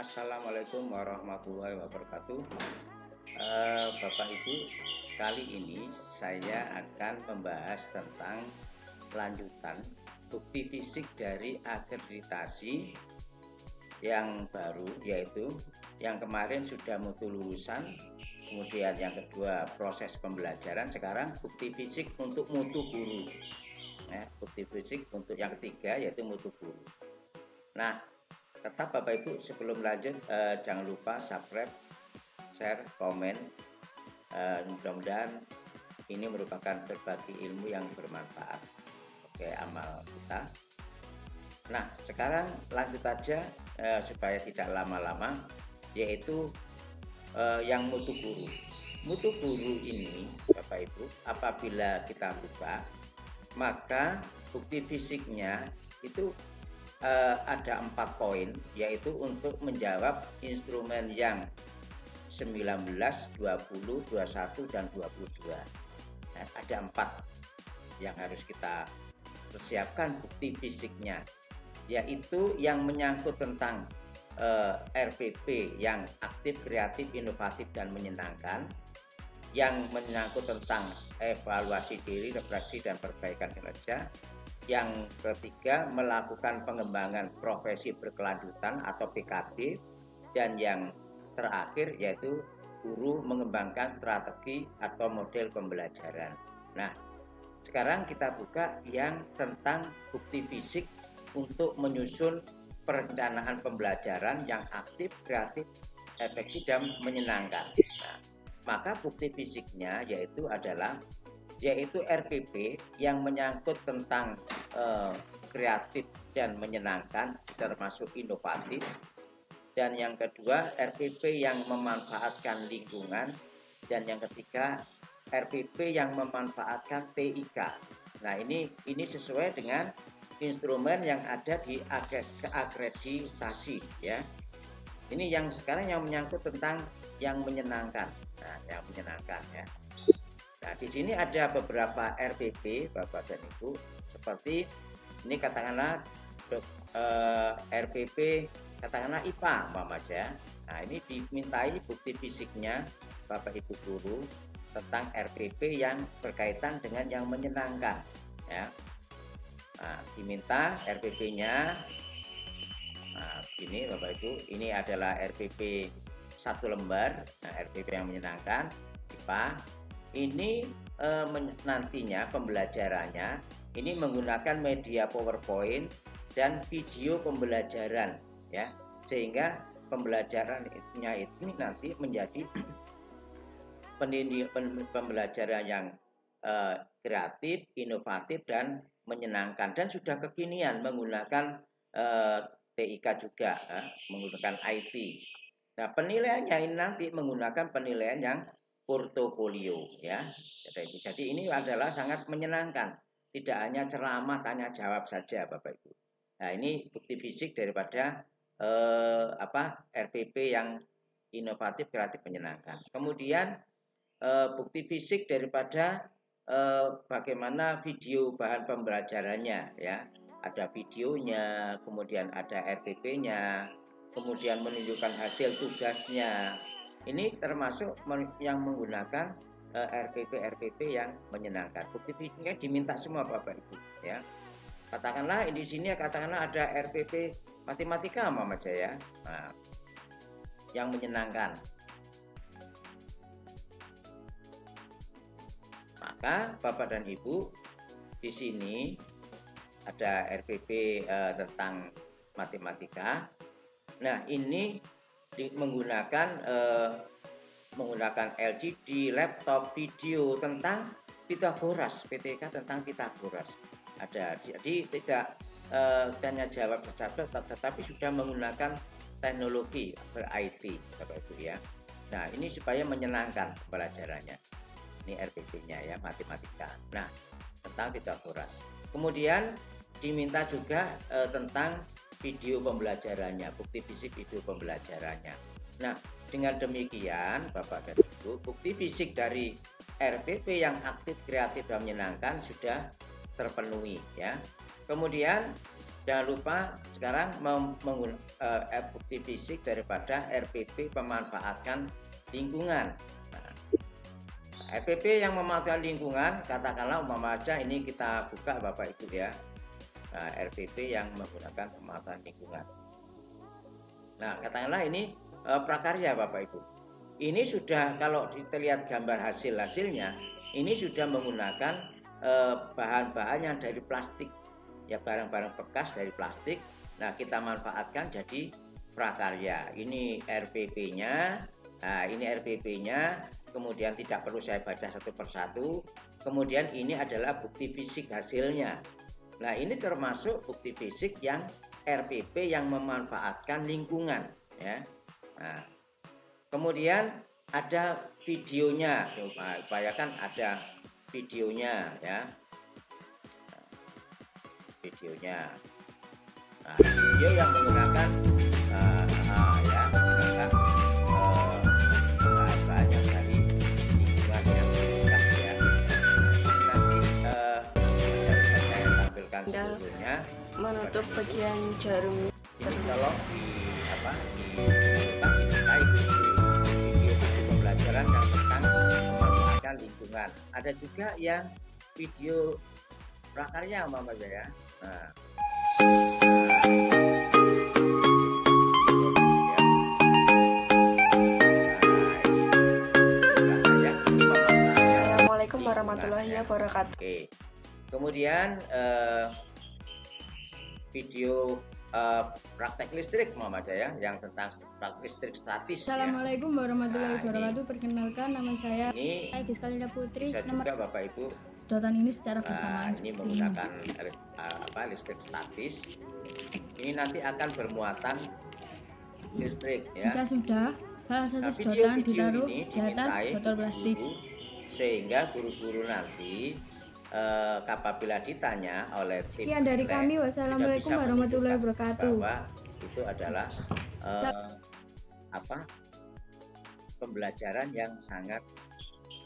Assalamualaikum warahmatullahi wabarakatuh. Bapak Ibu, kali ini saya akan membahas tentang lanjutan bukti fisik dari akreditasi yang baru, yaitu yang kemarin sudah mutu lulusan, kemudian yang kedua proses pembelajaran, sekarang bukti fisik untuk mutu guru. Bukti fisik untuk yang ketiga yaitu mutu guru. Nah, tetap Bapak Ibu sebelum lanjut jangan lupa subscribe, share, komen. Mudah-mudahan ini merupakan berbagi ilmu yang bermanfaat. Oke, amal kita. Nah, sekarang lanjut aja supaya tidak lama-lama, yaitu yang mutu guru. Mutu guru ini Bapak Ibu, apabila kita buka, maka bukti fisiknya itu ada 4 poin, yaitu untuk menjawab instrumen yang 19, 20, 21, dan 22. Nah, ada 4 yang harus kita persiapkan bukti fisiknya, yaitu yang menyangkut tentang RPP yang aktif, kreatif, inovatif, dan menyenangkan, yang menyangkut tentang evaluasi diri, refleksi, dan perbaikan kinerja, yang ketiga melakukan pengembangan profesi berkelanjutan atau PKB, dan yang terakhir yaitu guru mengembangkan strategi atau model pembelajaran. Nah, sekarang kita buka yang tentang bukti fisik untuk menyusun perencanaan pembelajaran yang aktif, kreatif, efektif, dan menyenangkan. Nah, maka bukti fisiknya yaitu RPP yang menyangkut tentang kreatif dan menyenangkan termasuk inovatif, dan yang kedua RPP yang memanfaatkan lingkungan, dan yang ketiga RPP yang memanfaatkan TIK. Nah, ini sesuai dengan instrumen yang ada di akreditasi ya. Ini yang sekarang yang menyangkut tentang yang menyenangkan. Nah, yang menyenangkan ya. Nah, di sini ada beberapa RPP Bapak dan Ibu, seperti ini katakanlah RPP katakanlah IPA Mama ya. Nah, ini dimintai bukti fisiknya Bapak Ibu guru tentang RPP yang berkaitan dengan yang menyenangkan ya. Nah, diminta RPP-nya. Nah, ini Bapak Ibu, ini adalah RPP 1 lembar. Nah, RPP yang menyenangkan IPA. Ini nantinya pembelajarannya ini menggunakan media PowerPoint dan video pembelajaran ya, sehingga pembelajarannya ini nanti menjadi pembelajaran yang kreatif, inovatif, dan menyenangkan, dan sudah kekinian menggunakan TIK juga, menggunakan IT. Nah, penilaiannya ini nanti menggunakan penilaian yang portofolio ya. Jadi ini adalah sangat menyenangkan, tidak hanya ceramah tanya jawab saja Bapak Ibu. Nah, ini bukti fisik daripada RPP yang inovatif, kreatif, menyenangkan. Kemudian bukti fisik daripada bagaimana video bahan pembelajarannya ya. Ada videonya, kemudian ada RPP-nya, kemudian menunjukkan hasil tugasnya. Ini termasuk yang menggunakan RPP yang menyenangkan. Bukti fisiknya diminta semua Bapak Ibu ya. Katakanlah di sini katakanlah ada RPP matematika Mama Jaya. Nah, yang menyenangkan. Maka Bapak dan Ibu di sini ada RPP tentang matematika. Nah, ini menggunakan LCD, laptop, video tentang Pitagoras, PTK tentang Pitagoras. Ada, jadi tidak tanya jawab saja, tetapi sudah menggunakan teknologi ber-IT Bapak Ibu ya. Nah, ini supaya menyenangkan pembelajarannya. Ini RPP-nya ya, matematika. Nah, tentang Pitagoras. Kemudian diminta juga tentang video pembelajarannya, bukti fisik video pembelajarannya. Nah, dengan demikian Bapak dan Ibu, bukti fisik dari RPP yang aktif, kreatif, dan menyenangkan sudah terpenuhi ya. Kemudian Jangan lupa sekarang menggunakan bukti fisik daripada RPP pemanfaatkan lingkungan. Nah, RPP yang memanfaatkan lingkungan, katakanlah umpama saja ini kita buka Bapak Ibu ya. Nah, RPP yang menggunakan pemanfaatan lingkungan. Nah, katakanlah ini prakarya Bapak Ibu. Ini sudah, kalau kita lihat gambar hasilnya, ini sudah menggunakan bahan-bahan yang dari plastik. Ya, barang-barang bekas dari plastik. Nah, kita manfaatkan jadi prakarya. Ini RPP-nya. Nah, ini RPP-nya. Kemudian tidak perlu saya baca satu persatu. Kemudian ini adalah bukti fisik hasilnya. Nah, ini termasuk bukti fisik yang RPP yang memanfaatkan lingkungan, ya. Nah, kemudian ada videonya. Upayakan ada videonya, ya. Videonya. Nah, video yang menggunakan ya, menggunakan bahan yang dari lingkungan yang bekas ya. Nanti saya tampilkan sebelumnya menutup bagian jarum. Ini kalau video pembelajaran yang tentang memanfaatkan lingkungan. Ada juga yang video prakarya umpama ya. Nah, Assalamualaikum warahmatullahi wabarakatuh. Oke. Kemudian video praktek listrik Muhammad ya, yang tentang praktek listrik statis. Assalamualaikum warahmatullahi wabarakatuh. Perkenalkan, nama saya Ini Giskalina Putri. bisa juga Bapak Ibu. Sedotan ini secara bersamaan. Ini menggunakan listrik statis. Ini nanti akan bermuatan listrik ya. Jika sudah, salah satu sedotan ditaruh ini di atas botol plastik. Sehingga guru-guru nanti apabila ditanya oleh tim Sekian dari kami. Wassalamualaikum warahmatullahi wabarakatuh. Bahwa itu adalah pembelajaran yang sangat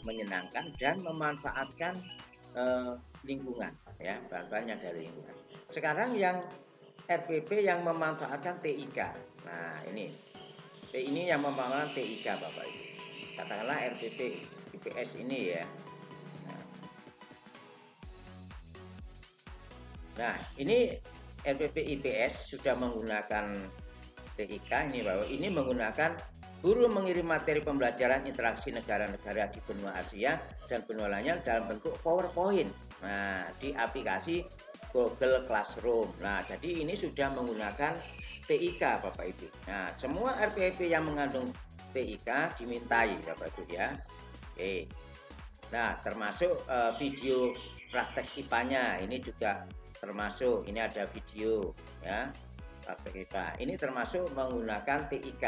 menyenangkan dan memanfaatkan lingkungan ya, bahan-bahan yang dari lingkungan. Sekarang yang RPP yang memanfaatkan TIK. Nah, ini yang memanfaatkan TIK Bapak Ibu. Katakanlah RPP IPS ini ya. Nah, ini RPP IPS sudah menggunakan TIK ini bahwa ini menggunakan guru mengirim materi pembelajaran interaksi negara-negara di benua Asia dan benua lainnya dalam bentuk PowerPoint. Nah, di aplikasi Google Classroom. Nah, jadi ini sudah menggunakan TIK Bapak Ibu. Nah, semua RPP yang mengandung TIK dimintai Bapak Ibu ya. Oke. Nah, termasuk video praktek IPA-nya ini juga termasuk, ini ada video ya praktek IPA. Ini termasuk menggunakan TIK.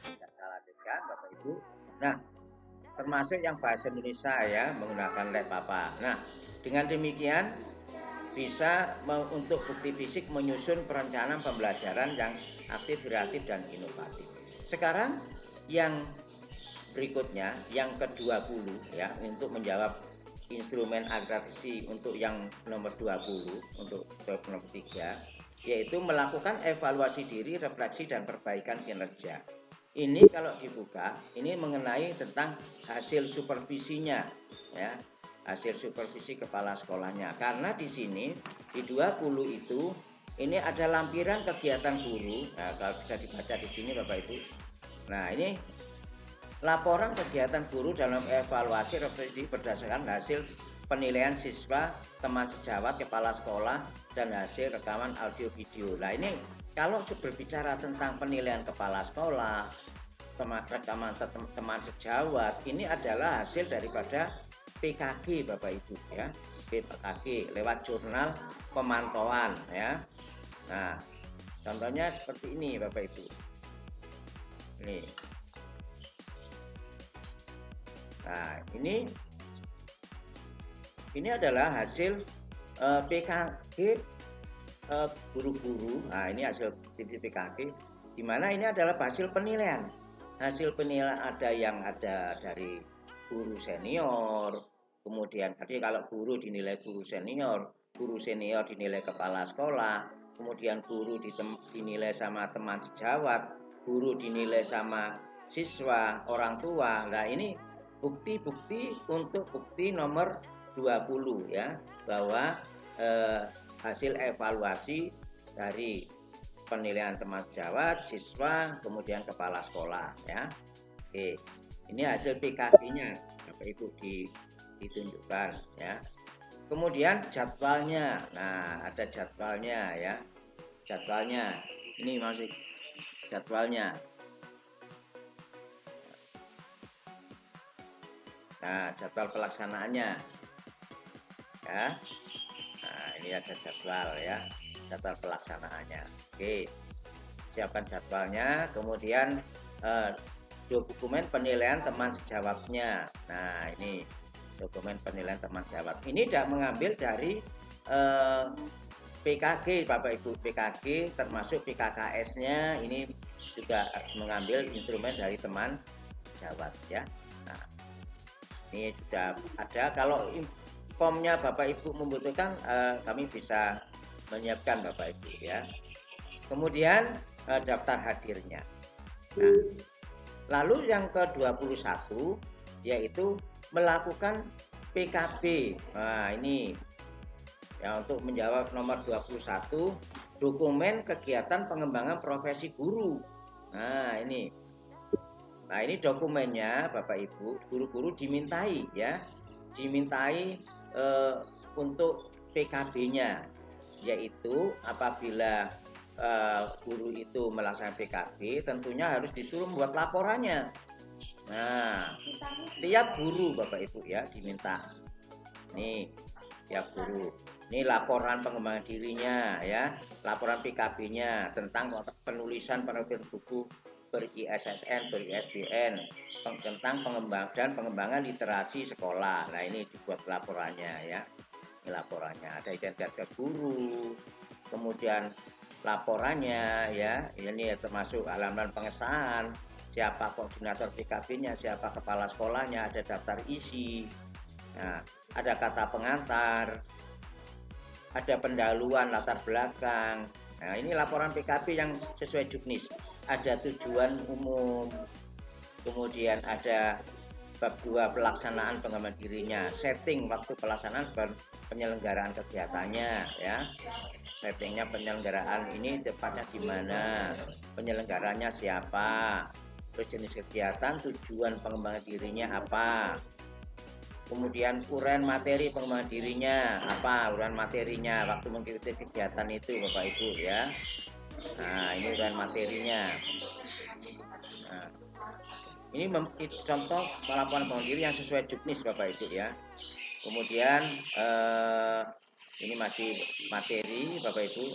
Kita lanjutkan Bapak Ibu. Nah, termasuk yang bahasa Indonesia ya menggunakan lab apa. Nah, dengan demikian bisa untuk bukti fisik menyusun perencanaan pembelajaran yang aktif, kreatif, dan inovatif. Sekarang yang berikutnya, yang ke-20 ya, untuk menjawab instrumen akreditasi untuk yang nomor 20, untuk nomor 3, yaitu melakukan evaluasi diri, refleksi, dan perbaikan kinerja. Ini kalau dibuka, ini mengenai tentang hasil supervisinya ya. Hasil supervisi kepala sekolahnya, karena di sini di 20 itu ini ada lampiran kegiatan guru. Nah, kalau bisa dibaca di sini Bapak Ibu. Nah, ini laporan kegiatan guru dalam evaluasi refleksi berdasarkan hasil penilaian siswa, teman sejawat, kepala sekolah, dan hasil rekaman audio video. Nah, ini kalau berbicara tentang penilaian kepala sekolah, rekaman teman sejawat, ini adalah hasil daripada PKG Bapak Ibu ya, PKG lewat jurnal pemantauan ya. Nah, contohnya seperti ini Bapak Ibu. Ini. Nah, ini adalah hasil PKG guru-guru. Nah, ini hasil PKG, di mana ini adalah hasil penilaian. Hasil penilaian ada yang ada dari guru senior, kemudian tadi kalau guru dinilai guru senior dinilai kepala sekolah, kemudian guru dinilai sama teman sejawat, guru dinilai sama siswa, orang tua. Nah, ini bukti-bukti untuk bukti nomor 20 ya, bahwa hasil evaluasi dari penilaian teman sejawat, siswa, kemudian kepala sekolah ya. Oke, ini hasil PKB-nya Bapak Ibu ditunjukkan ya. Kemudian jadwalnya. Nah, ada jadwalnya ya. Jadwalnya. Ini masih jadwalnya. Nah, jadwal pelaksanaannya. Ya. Nah, ini ada jadwal ya. Jadwal pelaksanaannya. Oke. Siapkan jadwalnya, kemudian dokumen penilaian teman sejawatnya. Nah, ini dokumen penilaian teman sejawat. Ini tidak mengambil dari PKG Bapak Ibu. PKG termasuk PKKS-nya ini juga mengambil instrumen dari teman sejawat ya. Nah, ini sudah ada. Kalau formnya Bapak Ibu membutuhkan, kami bisa menyiapkan Bapak Ibu ya. Kemudian daftar hadirnya. Nah, lalu yang ke-21 yaitu melakukan PKB. Nah, ini ya, untuk menjawab nomor 21, dokumen kegiatan pengembangan profesi guru. Nah, ini dokumennya Bapak Ibu, guru-guru dimintai ya. Dimintai untuk PKB-nya, yaitu apabila guru itu melaksanakan PKB, tentunya harus disuruh membuat laporannya. Nah, tiap guru Bapak Ibu ya diminta. Nih, tiap guru. Ini laporan pengembangan dirinya ya, laporan PKB-nya tentang penulisan buku ber-ISSN, ber-ISBN, tentang pengembangan literasi sekolah. Nah, ini dibuat laporannya ya. Ini laporannya, ada identitas guru, kemudian laporannya ya, ini termasuk halaman pengesahan, siapa koordinator PKB-nya, siapa kepala sekolahnya, ada daftar isi, nah, ada kata pengantar, ada pendahuluan latar belakang. Nah, ini laporan PKB yang sesuai juknis. Ada tujuan umum, kemudian ada bab 2 pelaksanaan pengembangan dirinya, setting waktu pelaksanaan penyelenggaraan kegiatannya ya. Settingnya penyelenggaraan ini tepatnya di mana, penyelenggaranya siapa, terus jenis kegiatan, tujuan pengembangan dirinya apa, kemudian uraian materi pengembangan dirinya apa, uraian materinya waktu mengikuti kegiatan itu Bapak Ibu ya. Nah, ini uraian materinya. Nah, ini contoh laporan pengembangan diri yang sesuai juknis Bapak Ibu ya. Kemudian ini masih materi Bapak Ibu.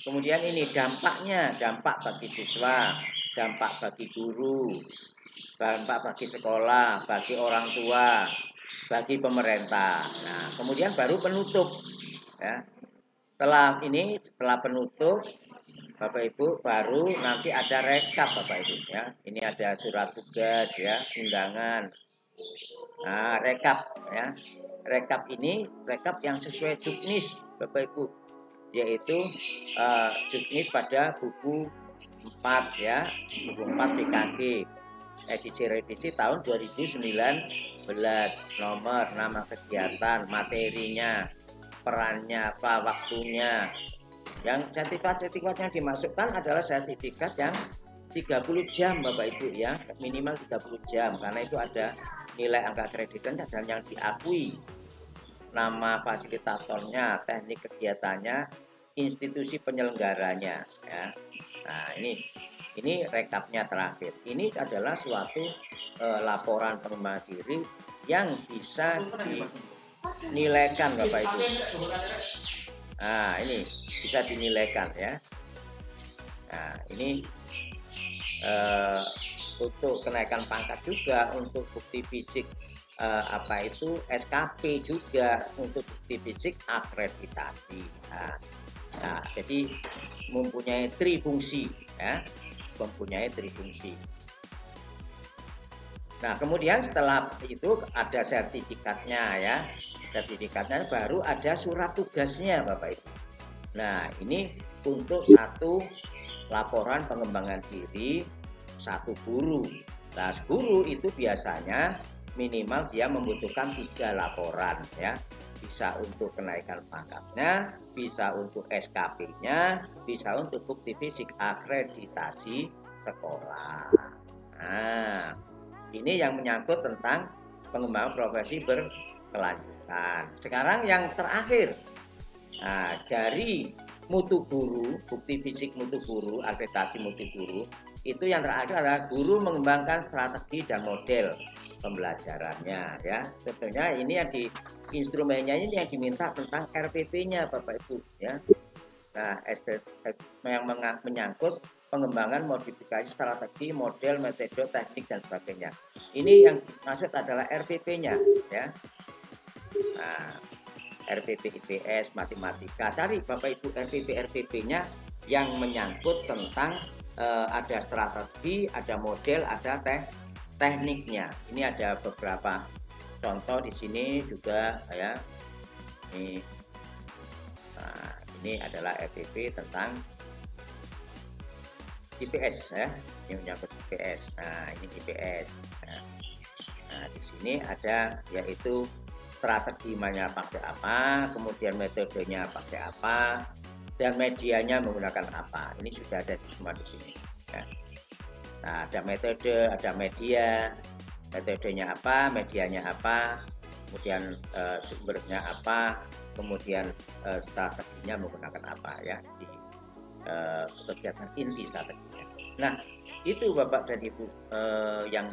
Kemudian ini dampaknya, dampak bagi siswa, dampak bagi guru, dampak bagi sekolah, bagi orang tua, bagi pemerintah. Nah, kemudian baru penutup ya. Setelah penutup Bapak Ibu, baru nanti ada rekap Bapak Ibu ya. Ini ada surat tugas ya, undangan. Nah, rekap ya. Rekap ini rekap yang sesuai juknis Bapak Ibu, yaitu juknis pada buku 4 ya, buku 4 PKG edisi revisi tahun 2019, nomor, nama kegiatan, materinya, perannya apa, waktunya. Yang sertifikat yang dimasukkan adalah sertifikat yang 30 jam Bapak Ibu ya, minimal 30 jam, karena itu ada nilai angka kreditannya dan yang diakui nama fasilitatornya, teknik kegiatannya, institusi penyelenggaranya ya. Nah, ini rekapnya terakhir. Ini adalah suatu laporan pengembangan diri yang bisa dinilaikan Bapak Ibu. Nah, ini bisa dinilaikan ya. Nah, ini untuk kenaikan pangkat juga, untuk bukti fisik SKP juga, untuk bukti fisik akreditasi. Nah, Jadi mempunyai trifungsi, ya, mempunyai trifungsi. Nah, kemudian setelah itu ada sertifikatnya, ya, sertifikatnya baru ada surat tugasnya, Bapak Ibu. Nah, ini untuk satu laporan pengembangan diri satu guru. Nah, guru itu biasanya minimal dia membutuhkan 3 laporan, ya. Bisa untuk kenaikan pangkatnya, bisa untuk SKP-nya, bisa untuk bukti fisik akreditasi sekolah. Nah, ini yang menyangkut tentang pengembangan profesi berkelanjutan. Sekarang yang terakhir, nah, dari mutu guru, bukti fisik mutu guru, akreditasi mutu guru, itu yang terakhir adalah guru mengembangkan strategi dan model pembelajarannya, ya. Tentunya ini yang di instrumennya ini yang diminta tentang RPP-nya, Bapak Ibu, ya. Nah, yang menyangkut pengembangan modifikasi strategi, model, metode, teknik dan sebagainya. Ini yang dimaksud adalah RPP-nya, ya. Nah, RPP IPS, matematika. Cari Bapak Ibu RPP-nya yang menyangkut tentang ada strategi, ada model, ada tekniknya. Ini ada beberapa contoh di sini juga, ya. Ini adalah RPP tentang IPS, ya. Ini menyangkut IPS. Nah, ini IPS. Nah, di sini ada yaitu strateginya pakai apa, kemudian metodenya pakai apa, dan medianya menggunakan apa. Ini sudah ada semua di sini, ya. Nah, ada metode, ada media, metodenya apa, medianya apa, kemudian sumbernya apa, kemudian strateginya menggunakan apa, ya, di kegiatan inti strateginya. Nah, itu Bapak dan Ibu yang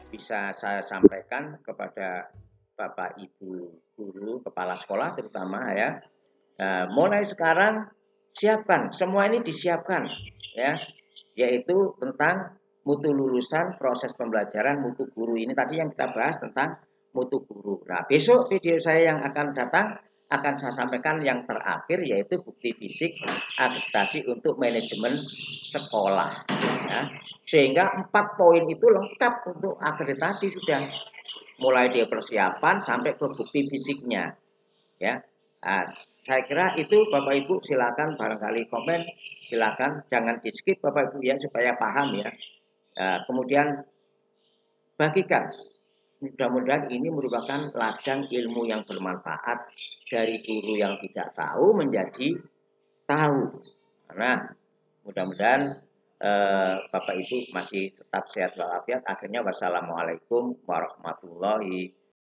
bisa saya sampaikan kepada Bapak Ibu guru, kepala sekolah terutama, ya. Nah, mulai sekarang siapkan, semua ini disiapkan, ya, yaitu tentang mutu lulusan, proses pembelajaran mutu guru. Ini tadi yang kita bahas tentang mutu guru. Nah, besok video saya yang akan datang akan saya sampaikan yang terakhir, yaitu bukti fisik akreditasi untuk manajemen sekolah, ya. Sehingga 4 poin itu lengkap untuk akreditasi sudah, mulai dari persiapan sampai ke bukti fisiknya, ya. Nah, saya kira itu Bapak Ibu, silakan barangkali komen, silakan jangan di skip Bapak Ibu, ya, supaya paham, ya. Kemudian bagikan, mudah-mudahan ini merupakan ladang ilmu yang bermanfaat dari guru yang tidak tahu menjadi tahu. Karena mudah-mudahan Bapak Ibu masih tetap sehat walafiat. Akhirnya wassalamualaikum warahmatullahi